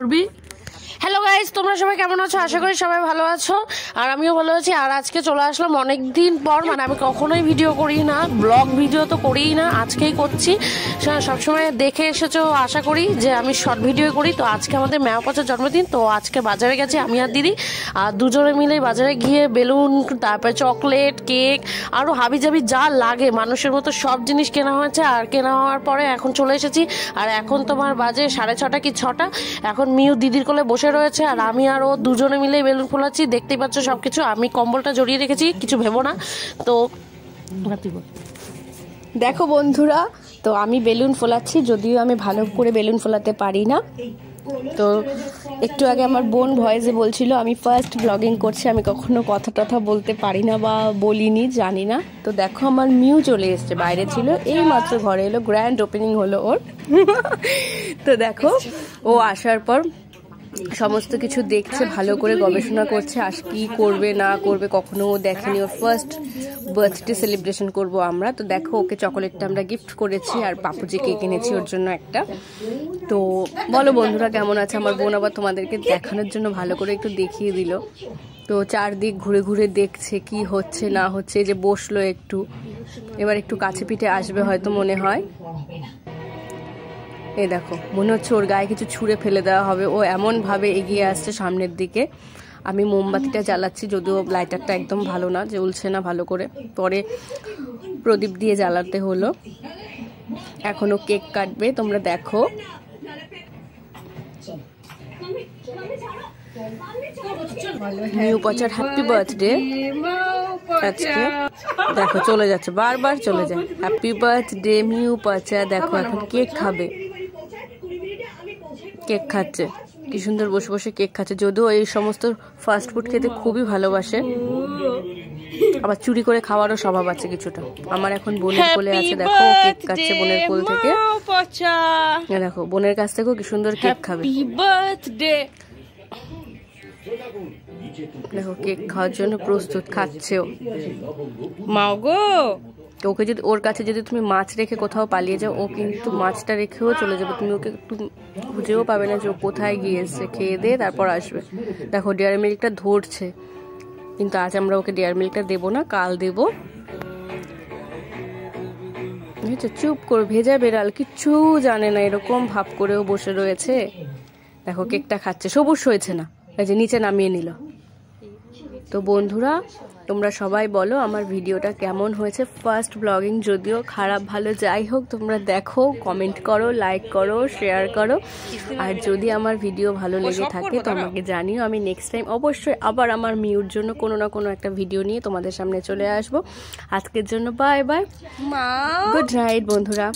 Hello guys, তোমরা সবাই কেমন আছো? আশা করি সবাই ভালো আছো, আর আমিও ভালো আছি। আর আজকে চলে আসলাম অনেক দিন পর, মানে আমি কখনোই ভিডিও করি না, ব্লগ ভিডিও তো করিই না, আজকেই করছি। সবসময় দেখে এসেছো আশা করি যে আমি শর্ট ভিডিও করি। তো আজকে আমাদের মেয়াপাচার জন্মদিন, তো আজকে বাজারে গেছি আমি আর দিদি, আর দুজনে মিলে বাজারে গিয়ে বেলুন, তারপরে চকলেট, কেক, আরও হাবিজাবি যা লাগে মানুষের মতো সব জিনিস কেনা হয়েছে। আর কেনা হওয়ার পরে এখন চলে এসেছি, আর এখন তোমার বাজে 6:30 কি 6টা। এখন মিউ দিদির কোলে বসে রয়েছে, আর আমি আর ও দুজনে মিলে বেলুন ফোলাচ্ছি। দেখতেই পাচ্ছ সবকিছু, আমি কম্বলটা জড়িয়ে রেখেছি, কিছু ভেবো না। তো দেখো বন্ধুরা, তো আমি বেলুন ফোলাচ্ছি, যদিও আমি ভালো করে বেলুন ফোলাতে পারি না। তো একটু আগে আমার বোন ভয়েসে বলছিল আমি ফার্স্ট ব্লগিং করছি, আমি কখনো কথা টথা বলতে পারি না বা বলিনি, জানি না। তো দেখো আমার মিউ চলে এসছে, বাইরে ছিল, এই মাত্র ঘরে এলো, গ্র্যান্ড ওপেনিং হলো ওর। তো দেখো ও আসার পর সমস্ত কিছু দেখছে, ভালো করে গবেষণা করছে, আজ কি করবে না করবে, কখনো ও দেখেনি। ওর ফার্স্ট বার্থডে সেলিব্রেশন করব আমরা। তো দেখো ওকে চকোলেটটা আমরা গিফট করেছি, আর পাপুজিকে কিনেছি ওর জন্য একটা। তো বলো বন্ধুরা কেমন আছে? আমার বোন আবার তোমাদেরকে দেখানোর জন্য ভালো করে একটু দেখিয়ে দিল। তো চারদিক ঘুরে ঘুরে দেখছে কি হচ্ছে না হচ্ছে, যে বসলো একটু, এবার একটু কাছে পিঠে আসবে হয়তো মনে হয়। এই দেখো, মনে হচ্ছে ওর গায়ে কিছু ছুঁড়ে ফেলে দেওয়া হবে, ও এমন ভাবে এগিয়ে আসছে সামনের দিকে। আমি মোমবাতিটা জ্বালাচ্ছি, যদিও লাইটারটা একদম ভালো না, জ্বলছে না ভালো করে, পরে প্রদীপ দিয়ে জ্বালাতে হলো। এখনো কেক কাটবে, তোমরা দেখো। নিউ পচার হ্যাপি বার্থডে আজকে। দেখো চলে যাচ্ছে, বারবার চলে যায়। হ্যাপি বার্থডে মিউ পচা। দেখো এখন কেক খাবে, কেক খাচ্ছে, কি সুন্দর বসে বসে কেক খাচ্ছে। যদিও এই সমস্ত ফাস্ট ফুড খেতে খুবই ভালোবাসে, আবার চুরি করে খাওয়ারও স্বভাব আছে কিছুটা। আমার এখন বোনের কোলে আছে, দেখো কেক খাচ্ছে বোনের কোল থেকে। দেখো বোনের কাছ থেকেও কি সুন্দর কেক খাবে। দেখো কেক খাওয়ার জন্য প্রস্তুত, খাচ্ছেও। মাও গো, ওকে যদি ওর কাছে যদি তুমি মাছ রেখে কোথাও পালিয়ে যাও, ও কিন্তু মাছটা রেখেও চলে যাবে, তুমি ওকে একটু খুঁজেও পাবে না যে ও কোথায় গিয়েছে। খেয়ে দিয়ে তারপর আসবে। দেখো ডেয়ারি মিল্কটা ধরছে, কিন্তু আজ আমরা ওকে ডেয়ারি মিল্কটা দেবো না, কাল দেবো। চুপ করে, ভেজা বেড়াল কিচ্ছু জানে না, এরকম ভাব করেও বসে রয়েছে। দেখো কেকটা খাচ্ছে, সবুজ হয়েছে না, এই যে নিচে নামিয়ে নিল। তো বন্ধুরা তোমরা সবাই বলো আমার ভিডিওটা কেমন হয়েছে, ফার্স্ট ব্লগিং, যদিও খারাপ ভালো যাই হোক, তোমরা দেখো, কমেন্ট করো, লাইক করো, শেয়ার করো। আর যদি আমার ভিডিও ভালো লেগে থাকে তো আমাকে জানিও, আমি নেক্সট টাইম অবশ্যই আবার আমার মিউর জন্য কোনো না কোনো একটা ভিডিও নিয়ে তোমাদের সামনে চলে আসবো। আজকের জন্য বাই বাই, গুড নাইট বন্ধুরা।